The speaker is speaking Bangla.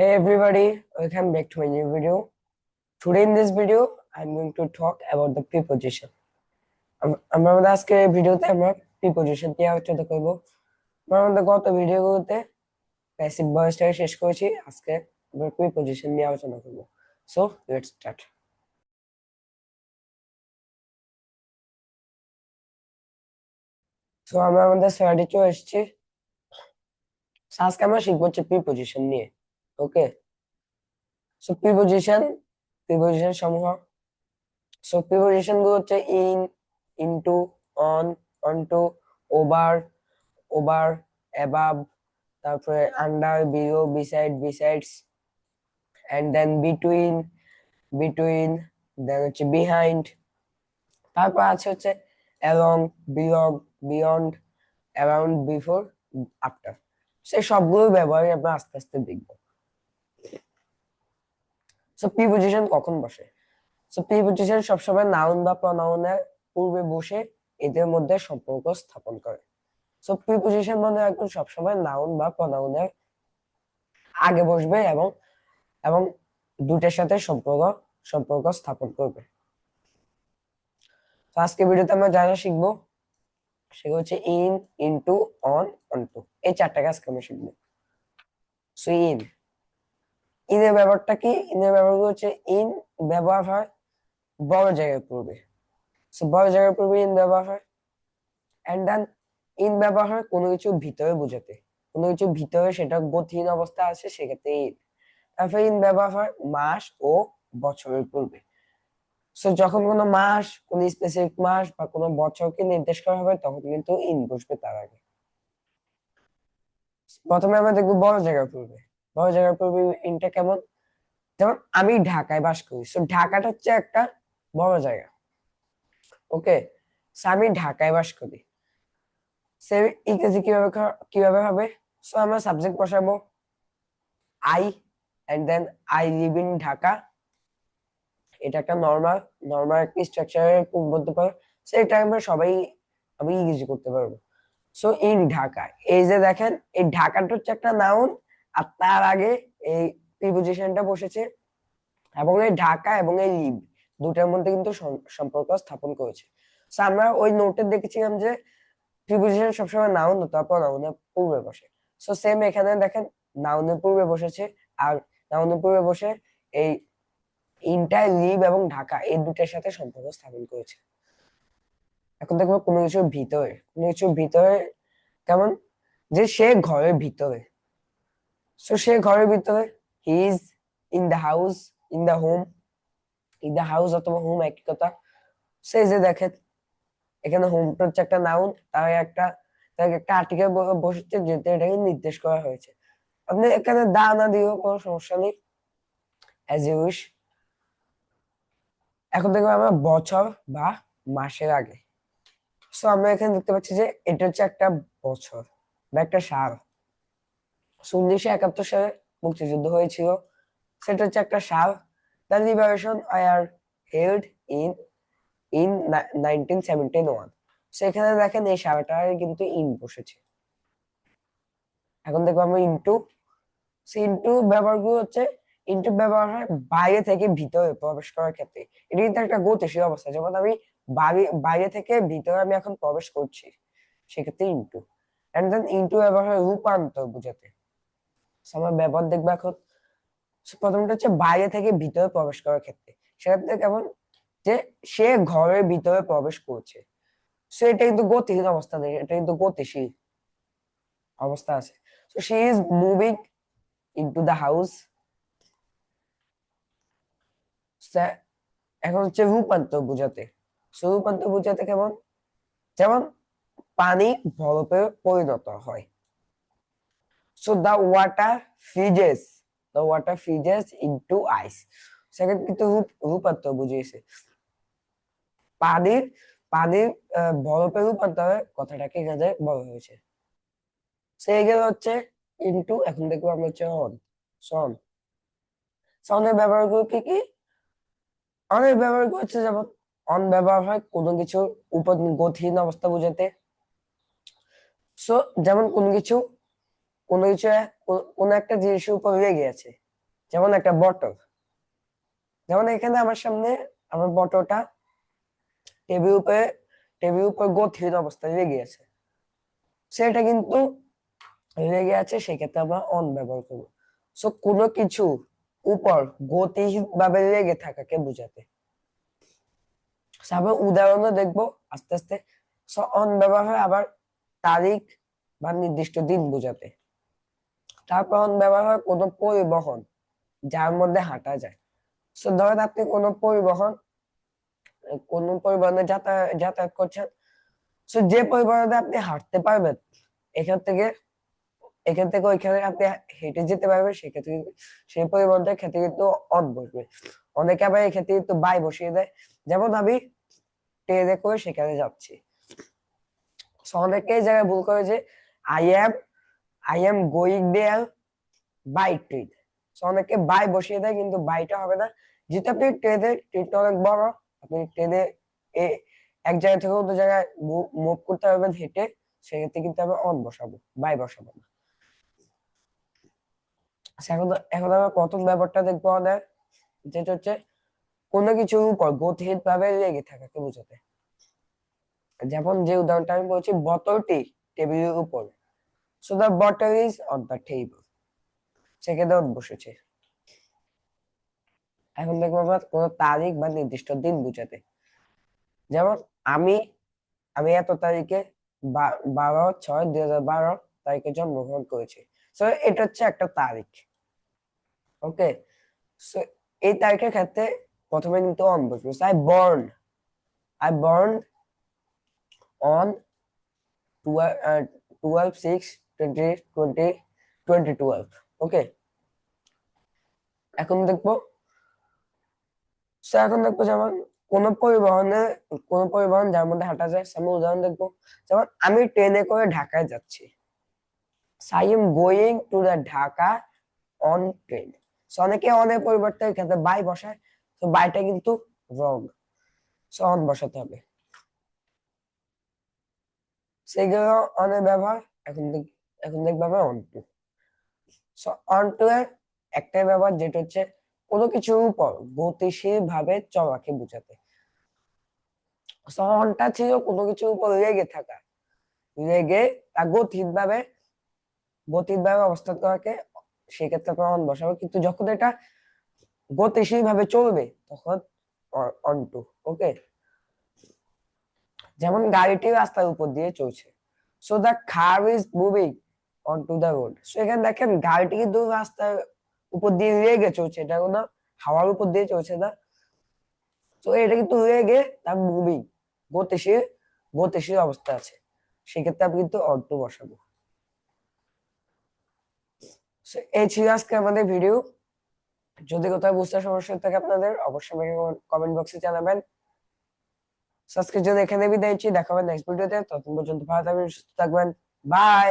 Hey everybody, welcome back to my new video. Today in this video, I'm going to talk about the preposition. আমরা আমাদের আজকে ভিডিওতে আমরা প্রিপজিশন নিয়ে আলোচনা করব। আমরা আমাদের গত ভিডিওগুলোতে প্যাসিভ ভয়েসটাকে শেষ করেছি, আজকে আমরা প্রিপজিশন নিয়ে আলোচনা করব। So let's start. সো আমরা আমাদের স্লাইডে চলে এসেছি। আজকে আমরা শিখবো হচ্ছে প্রিপজিশন নিয়ে। ওকে, সো প্রিপজিশন সমূহ। সো প্রিপজিশন গুলো হচ্ছে in, into, on, onto, over, over, above, তারপরে under, below, beside, besides, and then between, between, then হচ্ছে বিহাইন্ড, তারপর আছে হচ্ছে along, belong, beyond, around, before, after. সেই সবগুলো ব্যবহার আমরা আস্তে আস্তে দেখব। সো প্রিপজিশন কখন বসে? সো প্রিপজিশন সবসময় নাউন বা প্রনাউনের পূর্বে বসে এদের মধ্যে সম্পর্ক স্থাপন করে। সো প্রিপজিশন মনে রাখবেন সবসময় নাউন বা প্রনাউনের আগে বসবে এবং এবং দুটোর সাথে সম্পর্ক স্থাপন করবে। তো আজকে ভিডিওতে আমরা যা যা শিখবো সেগুলো হচ্ছে ইন, ইনটু, অন, অনটু, এই চারটা কাজ আমরা শিখবো। সো ইনের ব্যবহারটা কি? ইনের ব্যবহার হচ্ছে ইন ব্যবহার হয় বড় জায়গার পূর্বে। সো বড় জায়গার পূর্বে ইন ব্যবহার হয়, এন্ড দেন ইন ব্যবহার হয় কোনো কিছু ভিতরে বোঝাতে, কোনো কিছু ভিতরে সেটা গতিহীন অবস্থা আছে সেক্ষেত্রে ইন। তারপরে ইন ব্যবহার হয় মাস ও বছরের পূর্বে। সো যখন কোনো মাস, কোন স্পেসিফিক মাস বা কোনো বছরকে নির্দেশ করা হবে তখন কিন্তু ইন বসবে তার আগে। প্রথমে আমরা দেখবো বড় জায়গার পূর্বে। বড় জায়গার পূর্বে ইনটা কেমন? যেমন আমি ঢাকায় বাস করি, সো ঢাকাটা হচ্ছে একটা বড় জায়গা। ওকে, আমি ঢাকায় বাস করি। সে ইংরেজি কিভাবে হবে? সো আমরা সাবজেক্ট বসাবো I, and then I live in Dhaka. এটা একটা নরমাল নরমাল একটা স্ট্রাকচারের বলতে পারো। সো এটা আমি ইংরেজি করতে পারবো। সো ইন ঢাকা, এই যে দেখেন এই ঢাকাটা হচ্ছে একটা নাউন, আর তার আগে এই প্রিপজিশনটা বসেছে, এবং এই ঢাকা এবং এই লিভ দুটার মধ্যে কিন্তু সম্পর্ক স্থাপন করেছে। সো আমরা ওই নোটে দেখেছিলাম যে প্রিপজিশন সবসময় নাউন তারপর নাউনের পূর্বে বসে। সো সেম এখানে দেখেন নাউনের পূর্বে বসেছে, আর নাউনের পূর্বে বসে এই ইনটাই লিভ এবং ঢাকা এই দুটার সাথে সম্পর্ক স্থাপন করেছে। এখন দেখবো কোনো কিছুর ভিতরে, কোনো কিছুর ভিতরে কেমন? যে সে ঘরের ভিতরে। সো সে ঘরের ভিতরে, he is in the house, in the home, in the house অথবা হোম একই কথা। সে যে দেখেন এখানে হোমটা হচ্ছে একটা নাউন, তার একটা আর্টিকেল বসেছে যেটা এটাকে নির্দেশ করা হয়েছে। আপনি এখানে দা না দিয়েও কোনো সমস্যা নেই, অ্যাজ ইউ উইশ। এখন দেখবো আমরা বছর বা মাসের আগে। সো আমরা এখানে দেখতে পাচ্ছি যে এটা হচ্ছে একটা বছর বা একটা সাল। 1971 সালে মুক্তিযুদ্ধ হয়েছিল, সেটা হচ্ছে একটা সাল। The liberation were held in in 1971। সেখানে দেখেন এই সালটা কিন্তু ইন বসেছে। এখন দেখবো আমরা ইনটু। ইনটু ব্যবহার গুলো হচ্ছে, ইনটু ব্যবহার হয় বাইরে থেকে ভিতরে প্রবেশ করার ক্ষেত্রে। এটা কিন্তু একটা গতিশীল অবস্থা, যেমন আমি বাইরে থেকে ভিতরে আমি এখন প্রবেশ করছি, সেক্ষেত্রে ইনটু। এন্ড দেন ইনটু ব্যবহার হয় রূপান্তর বোঝাতে। আমার ব্যবহার দেখবো এখন। প্রথমটা হচ্ছে বাইরে থেকে ভিতরে প্রবেশ করার ক্ষেত্রে, সেক্ষেত্রে কেমন? যে সে ঘরের ভিতরে প্রবেশ করছে। সো এটা কিন্তু গতিহীন অবস্থা নেই, এটা কিন্তু গতিশীল অবস্থা আছে। So she is moving into the house. এখন হচ্ছে রূপান্তর বোঝাতে। সো রূপান্তর বোঝাতে কেমন? যেমন পানি বরফে পরিণত হয়। So the water freezes into ice. সেখানে কিন্তু রূপান্তর বুঝিয়েছে। পানির পানির বরফে রূপান্তরের কথাটাকে এখানে বলা হয়েছে। সেই গেল হচ্ছে ইনটু। এখন দেখবো আমরা হচ্ছে অন। সন, সনের ব্যবহার গুলো কি কি? অনের ব্যবহার হচ্ছে যেমন অন ব্যবহার হয় কোনো কিছুর উপর গতিহীন অবস্থা বোঝাতে। সো যেমন কোনো কিছু কোনো একটা জিনিসের উপর লেগে আছে, যেমন একটা বটল, যেমন এখানে আমার সামনে আমার বটলটা টেবিল উপরে গতিহীন অবস্থায় লেগে আছে, সেটা কিন্তু লেগে আছে, সেক্ষেত্রে আমরা অন ব্যবহার করবো। সো কোনো কিছু উপর গতিহীন ভাবে লেগে থাকাকে বোঝাতে। আমরা উদাহরণও দেখবো আস্তে আস্তে। সো অন ব্যবহার হয় আবার তারিখ বা নির্দিষ্ট দিন বোঝাতে। তারপর অন ব্যবহার হয় কোনো পরিবহন যার মধ্যে হাঁটা যায়। সো ধরেন আপনি কোনো পরিবহনে যাতায়াত করছেন, সো যে পরিবহনে আপনি হাঁটতে পারবেন, এখান থেকে ওইখানে আপনি হেঁটে যেতে পারবেন, সেক্ষেত্রে সেই পরিবহনটার ক্ষেত্রে কিন্তু অন বসবে। অনেকে আবার এক্ষেত্রে কিন্তু বাই বসিয়ে দেয়, যেমন আমি ট্রেনে করে সেখানে যাচ্ছি। অনেকে এই জায়গায় ভুল করে যে I am going there by train. অনেকে বাই বসিয়ে দেয়, কিন্তু বাইটা হবে না, যেহেতু আপনি ট্রেনটা অনেক বড়, আপনি ট্রেনে এক জায়গা থেকে অন্য জায়গায় মুভ করতে পারবেন হেঁটে, সেক্ষেত্রে কিন্তু আমি অন বসাবো, বাই বসাবো না। এখন এখন আমরা প্রথম ব্যাপারটা দেখবো আমাদের, যেটা হচ্ছে কোনো কিছুর উপর গতিহীন ভাবে লেগে থাকাকে বোঝাতে। যেমন যে উদাহরণটা আমি বলছি, বোতলটি টেবিলের উপর, so the bottle is on the table, সেখানে অন বসেছে। এখন দেখবো আমরা কোনো তারিখ বা নির্দিষ্ট দিন বোঝাতে। যেমন আমি আমি এত তারিখে 12/6/2012 তারিখে জন্মগ্রহণ করেছি। সো এটা হচ্ছে একটা তারিখ। ওকে, সো এই তারিখের ক্ষেত্রে প্রথমে কিন্তু অন বসবে। I born on 12/6/2012। ওকে, এখন দেখবো যেমন কোন পরিবহন যার মধ্যে হাঁটা যায়, আমি উদাহরণ দেখবো। যেমন আমি ট্রেনে করে ঢাকায় যাচ্ছি, I am going to the Dhaka on train. অনেকে অনের পরিবর্তে এখানে বাই বসায়, তো বাইটা কিন্তু রং, অন বসাতে হবে। সেগুলো অনের ব্যবহার। এখন দেখবো আমরা অন টু। অন টু এর একটাই ব্যবহার, যেটা হচ্ছে কোনো কিছুর উপর গতিশীল ভাবে চলাকে বোঝাতে। অনটা ছিল কোনো কিছুর উপর লেগে থাকা, লেগে তা গতিহীন ভাবে অবস্থান করাকে, সেক্ষেত্রে আমরা অন বসাবো। কিন্তু যখন এটা গতিশীল ভাবে চলবে, তখন অন টু। ওকে, যেমন গাড়িটি রাস্তার উপর দিয়ে চলছে, so the car is moving on to the road. So এখানে দেখেন গাড়িটি কিন্তু রাস্তার উপর দিয়ে লেগে চলছে, এটা কোনো হাওয়ার উপর দিয়ে চলছে না। তো এটা কিন্তু লেগে তার মুভিং, গতিশীল গতিশীল অবস্থা আছে, সেক্ষেত্রে আমি কিন্তু অন টু বসাবো। এই ছিল আজকে আমাদের ভিডিও। যদি কোথাও বুঝতে সমস্যা থাকে আপনাদের, অবশ্যই আমাকে কমেন্ট বক্সে জানাবেন। আজকের জন্য এখানে বিদায় নিচ্ছি, দেখা হবে নেক্সট ভিডিওতে। ততক্ষণ পর্যন্ত ভালো থাকবেন, সুস্থ থাকবেন। বাই।